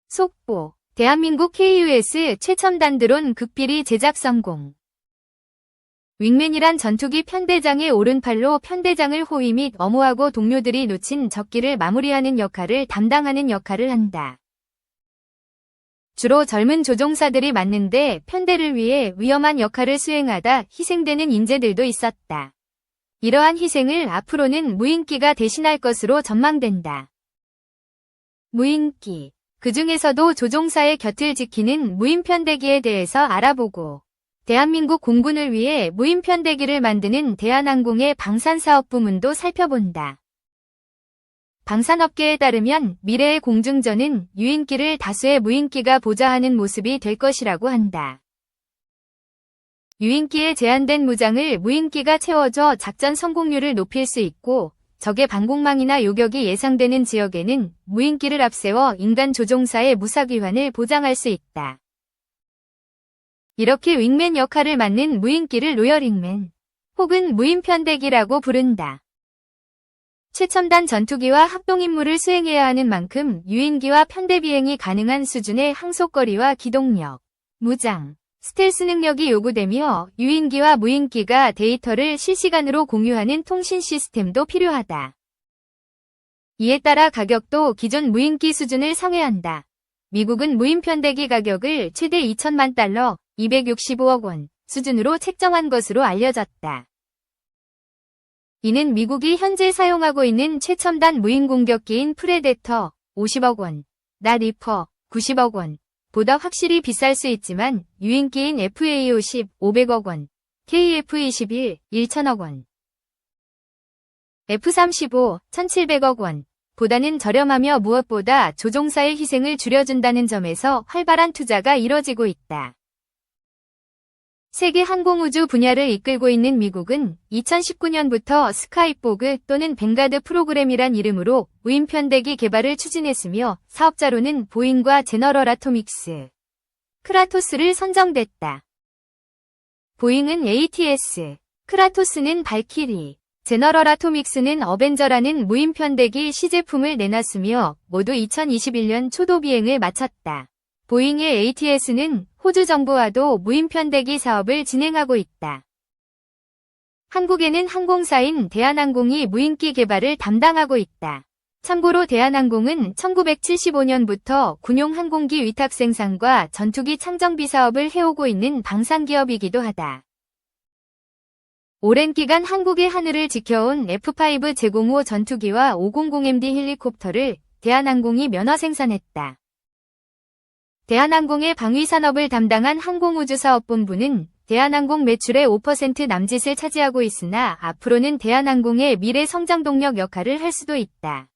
속보. 대한민국 KUS 최첨단 드론 극비리 제작 성공. 윙맨이란 전투기 편대장의 오른팔로 편대장을 호위 및 어무하고 동료들이 놓친 적기를 마무리하는 역할을 담당하는 역할을 한다. 주로 젊은 조종사들이 맡는데 편대를 위해 위험한 역할을 수행하다 희생되는 인재들도 있었다. 이러한 희생을 앞으로는 무인기가 대신할 것으로 전망된다. 무인기. 그 중에서도 조종사의 곁을 지키는 무인편대기에 대해서 알아보고 대한민국 공군을 위해 무인편대기를 만드는 대한항공의 방산사업부문도 살펴본다. 방산업계에 따르면 미래의 공중전은 유인기를 다수의 무인기가 보좌하는 모습이 될 것이라고 한다. 유인기에 제한된 무장을 무인기가 채워줘 작전 성공률을 높일 수 있고 적의 방공망이나 요격이 예상되는 지역에는 무인기를 앞세워 인간 조종사의 무사귀환을 보장할 수 있다. 이렇게 윙맨 역할을 맡는 무인기를 로열윙맨 혹은 무인편대기라고 부른다. 최첨단 전투기와 합동임무를 수행해야 하는 만큼 유인기와 편대 비행이 가능한 수준의 항속거리와 기동력, 무장, 스텔스 능력이 요구되며 유인기와 무인기가 데이터를 실시간으로 공유하는 통신 시스템도 필요하다. 이에 따라 가격도 기존 무인기 수준을 상회한다. 미국은 무인편대기 가격을 최대 2천만 달러, 265억 원 수준으로 책정한 것으로 알려졌다. 이는 미국이 현재 사용하고 있는 최첨단 무인공격기인 프레데터 50억 원, 나 리퍼 90억 원, 보다 확실히 비쌀 수 있지만 유인기인 FA-50 500억 원, KF-21 1천억 원, F-35 1,700억 원 보다는 저렴하며 무엇보다 조종사의 희생을 줄여준다는 점에서 활발한 투자가 이뤄지고 있다. 세계 항공우주 분야를 이끌고 있는 미국은 2019년부터 스카이포그 또는 뱅가드 프로그램이란 이름으로 무인편대기 개발을 추진했으며 사업자로는 보잉과 제너럴 아토믹스, 크라토스를 선정됐다. 보잉은 ATS, 크라토스는 발키리, 제너럴 아토믹스는 어벤져라는 무인편대기 시제품을 내놨으며 모두 2021년 초도 비행을 마쳤다. 보잉의 ATS는 호주 정부와도 무인편대기 사업을 진행하고 있다. 한국에는 항공사인 대한항공이 무인기 개발을 담당하고 있다. 참고로 대한항공은 1975년부터 군용 항공기 위탁 생산과 전투기 창정비 사업을 해오고 있는 방산기업이기도 하다. 오랜 기간 한국의 하늘을 지켜온 F-5 제공호 전투기와 500MD 헬리콥터를 대한항공이 면허 생산했다. 대한항공의 방위산업을 담당한 항공우주사업본부는 대한항공 매출의 5% 남짓을 차지하고 있으나 앞으로는 대한항공의 미래 성장 동력 역할을 할 수도 있다.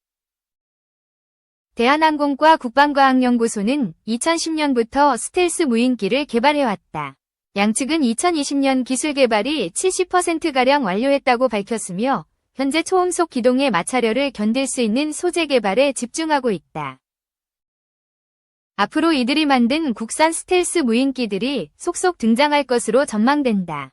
대한항공과 국방과학연구소는 2010년부터 스텔스 무인기를 개발해왔다. 양측은 2020년 기술 개발이 70%가량 완료했다고 밝혔으며 현재 초음속 기동의 마찰열을 견딜 수 있는 소재 개발에 집중하고 있다. 앞으로 이들이 만든 국산 스텔스 무인기들이 속속 등장할 것으로 전망된다.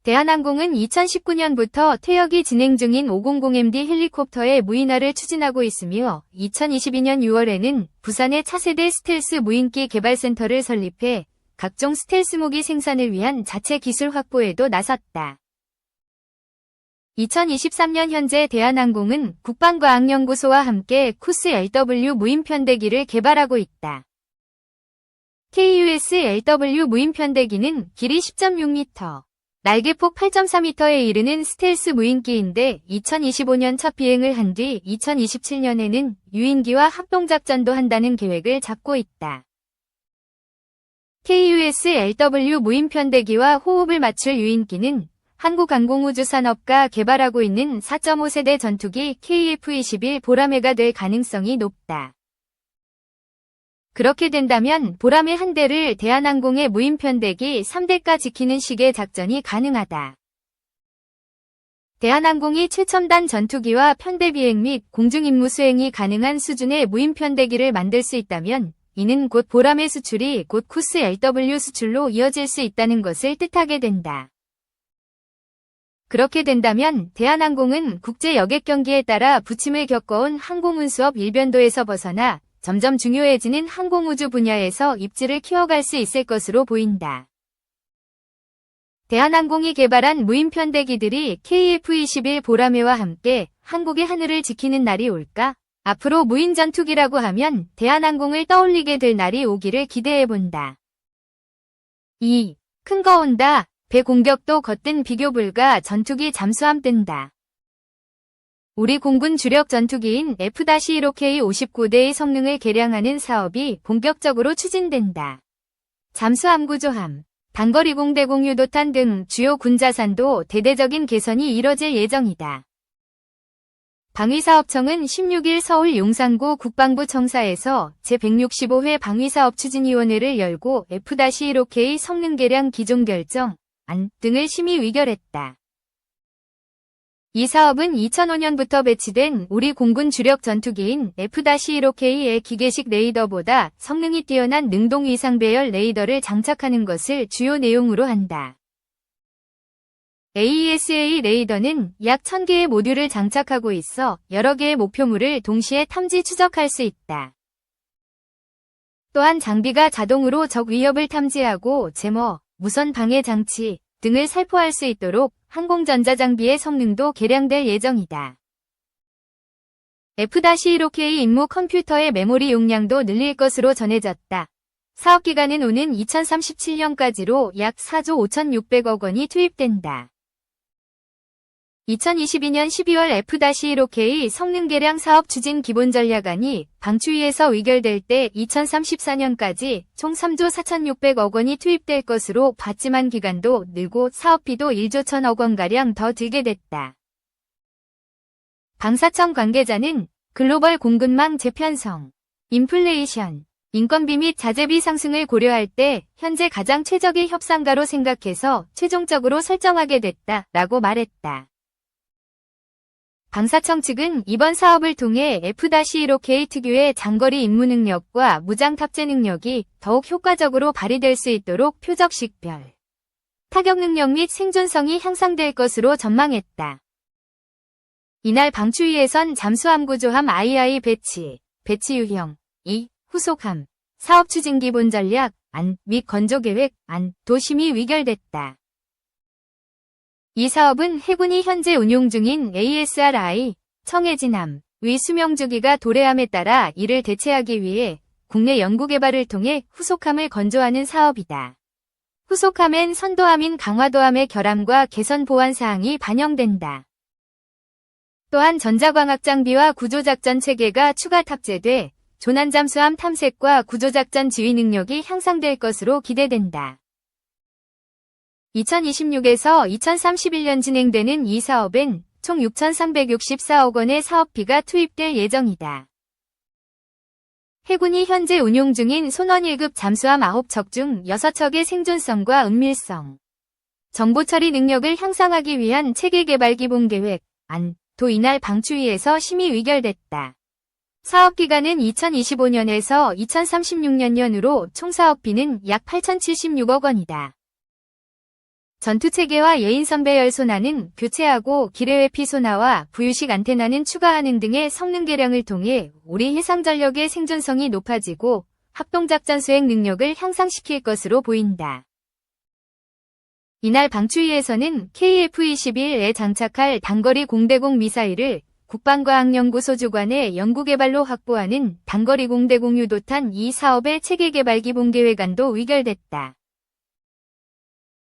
대한항공은 2019년부터 퇴역이 진행 중인 500MD 헬리콥터의 무인화를 추진하고 있으며 2022년 6월에는 부산에 차세대 스텔스 무인기 개발센터를 설립해 각종 스텔스 무기 생산을 위한 자체 기술 확보에도 나섰다. 2023년 현재 대한항공은 국방과학연구소와 함께 쿠스 LW 무인편대기를 개발하고 있다. KUS LW 무인편대기는 길이 10.6m, 날개폭 8.4m에 이르는 스텔스 무인기인데 2025년 첫 비행을 한 뒤 2027년에는 유인기와 합동작전도 한다는 계획을 잡고 있다. KUS LW 무인편대기와 호흡을 맞출 유인기는 한국항공우주산업가 개발하고 있는 4.5세대 전투기 KF-21 보라매가 될 가능성이 높다. 그렇게 된다면 보라매 한 대를 대한항공의 무인편대기 3대가 지키는 식의 작전이 가능하다. 대한항공이 최첨단 전투기와 편대비행 및 공중임무 수행이 가능한 수준의 무인편대기를 만들 수 있다면 이는 곧 보라매 수출이 곧 쿠스 LW 수출로 이어질 수 있다는 것을 뜻하게 된다. 그렇게 된다면 대한항공은 국제 여객 경기에 따라 부침을 겪어온 항공운수업 일변도에서 벗어나 점점 중요해지는 항공우주 분야에서 입지를 키워갈 수 있을 것으로 보인다. 대한항공이 개발한 무인 편대기들이 KF-21 보라매와 함께 한국의 하늘을 지키는 날이 올까? 앞으로 무인 전투기라고 하면 대한항공을 떠올리게 될 날이 오기를 기대해본다. 2. 큰 거 온다. 배 공격도 겉든 비교 불가. 전투기 잠수함 뜬다. 우리 공군 주력 전투기인 F-15K 59대의 성능을 개량하는 사업이 본격적으로 추진된다. 잠수함 구조함, 단거리 공대공 유도탄 등 주요 군자산도 대대적인 개선이 이뤄질 예정이다. 방위사업청은 16일 서울 용산구 국방부 청사에서 제165회 방위사업 추진위원회를 열고 F-15K 성능 개량 기존 결정, 안 등을 심의 의결했다. 이 사업은 2005년부터 배치된 우리 공군 주력 전투기인 F-15K의 기계식 레이더보다 성능이 뛰어난 능동 위상 배열 레이더를 장착하는 것을 주요 내용으로 한다. AESA 레이더는 약 1000개의 모듈을 장착하고 있어 여러 개의 목표물을 동시에 탐지 추적할 수 있다. 또한 장비가 자동으로 적 위협을 탐지하고 제모, 무선 방해 장치 등을 살포할 수 있도록 항공전자장비의 성능도 개량될 예정이다. F-15K 임무 컴퓨터의 메모리 용량도 늘릴 것으로 전해졌다. 사업기간은 오는 2037년까지로 약 4조 5,600억 원이 투입된다. 2022년 12월 F-15K 성능 개량 사업 추진 기본 전략안이 방추위에서 의결될 때 2034년까지 총 3조 4,600억 원이 투입될 것으로 봤지만 기간도 늘고 사업비도 1조 1,000억 원가량 더 들게 됐다. 방사청 관계자는 글로벌 공급망 재편성, 인플레이션, 인건비 및 자재비 상승을 고려할 때 현재 가장 최적의 협상가로 생각해서 최종적으로 설정하게 됐다라고 말했다. 방사청 측은 이번 사업을 통해 F-15K 특유의 장거리 임무 능력과 무장 탑재 능력이 더욱 효과적으로 발휘될 수 있도록 표적 식별, 타격 능력 및 생존성이 향상될 것으로 전망했다. 이날 방추위에선 잠수함 구조함 II 배치 유형, 2. 후속함, 사업 추진 기본 전략, 안 및 건조계획, 안도 심의 의결됐다. 이 사업은 해군이 현재 운용 중인 ASRI, 청해진함, 의 수명주기가 도래함에 따라 이를 대체하기 위해 국내 연구개발을 통해 후속함을 건조하는 사업이다. 후속함엔 선도함인 강화도함의 결함과 개선 보완 사항이 반영된다. 또한 전자광학 장비와 구조작전 체계가 추가 탑재돼 조난잠수함 탐색과 구조작전 지휘 능력이 향상될 것으로 기대된다. 2026에서 2031년 진행되는 이 사업엔 총 6,364억 원의 사업비가 투입될 예정이다. 해군이 현재 운용 중인 손원 1급 잠수함 9척 중 6척의 생존성과 은밀성, 정보 처리 능력을 향상하기 위한 체계 개발 기본 계획, 안도 이날 방추위에서 심의 의결됐다. 사업기간은 2025년에서 2036년으로 총 사업비는 약 8,076억 원이다. 전투체계와 예인선 배열 소나는 교체하고 기뢰회피 소나와 부유식 안테나는 추가하는 등의 성능 개량을 통해 우리 해상전력의 생존성이 높아지고 합동작전 수행 능력을 향상시킬 것으로 보인다. 이날 방추위에서는 KF-21에 장착할 단거리 공대공 미사일을 국방과학연구소 주관의 연구개발로 확보하는 단거리 공대공 유도탄 이 사업의 체계개발 기본계획안도 의결됐다.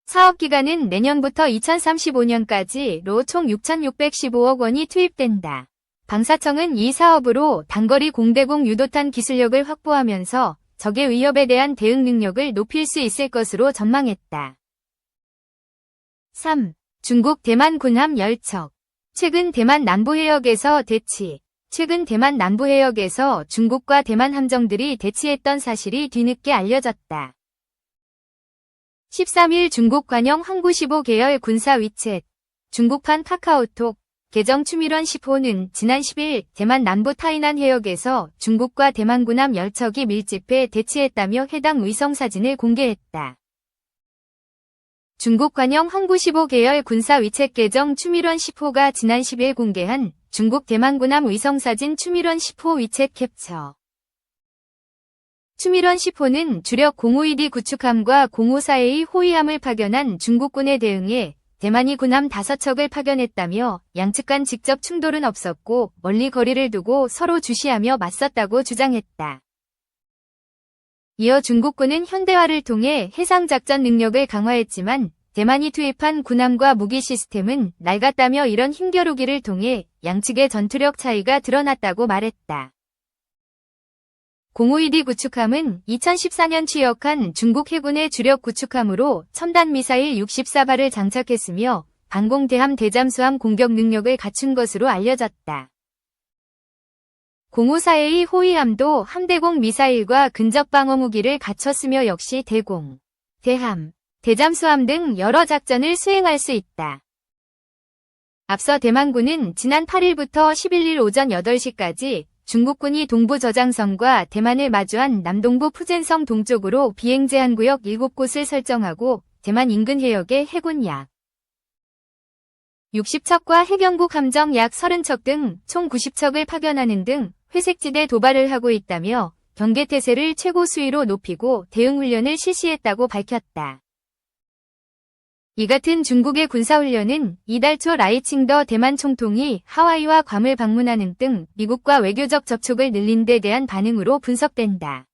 사업기간은 내년부터 2035년까지로 총 6,615억 원이 투입된다. 방사청은 이 사업으로 단거리 공대공 유도탄 기술력을 확보하면서 적의 위협에 대한 대응 능력을 높일 수 있을 것으로 전망했다. 3. 중국 대만 군함 10척. 최근 대만 남부해역에서 대치. 최근 대만 남부해역에서 중국과 대만 함정들이 대치했던 사실이 뒤늦게 알려졌다. 13일 중국 관영 항구 15 계열 군사 위챗, 중국판 카카오톡, 계정 추밀원 10호는 지난 10일 대만 남부 타이난 해역에서 중국과 대만 군함 10척이 밀집해 대치했다며 해당 위성사진을 공개했다. 중국 관영 항구 15 계열 군사 위챗 계정 추밀원 10호가 지난 10일 공개한 중국 대만 군함 위성사진 추밀원 10호 위챗 캡처. 추밀원 10호는 주력 052D 구축함과 054A 호위함을 파견한 중국군에 대응해 대만이 군함 5척을 파견했다며 양측 간 직접 충돌은 없었고 멀리 거리를 두고 서로 주시하며 맞섰다고 주장했다. 이어 중국군은 현대화를 통해 해상작전 능력을 강화했지만 대만이 투입한 군함과 무기 시스템은 낡았다며 이런 힘겨루기를 통해 양측의 전투력 차이가 드러났다고 말했다. 052D 구축함은 2014년 취역한 중국 해군의 주력 구축함으로 첨단 미사일 64발을 장착했으며 방공대함 대잠수함 공격 능력을 갖춘 것으로 알려졌다. 054A 호위함도 함대공 미사일과 근접방어 무기를 갖췄으며 역시 대공, 대함, 대잠수함 등 여러 작전을 수행할 수 있다. 앞서 대만군은 지난 8일부터 11일 오전 8시까지 중국군이 동부 저장성과 대만을 마주한 남동부 푸젠성 동쪽으로 비행 제한 구역 7곳을 설정하고 대만 인근 해역에 해군 약 60척과 해경국 함정 약 30척 등 총 90척을 파견하는 등 회색지대 도발을 하고 있다며 경계태세를 최고 수위로 높이고 대응훈련을 실시했다고 밝혔다. 이 같은 중국의 군사훈련은 이달 초 라이칭더 대만 총통이 하와이와 괌을 방문하는 등 미국과 외교적 접촉을 늘린 데 대한 반응으로 분석된다.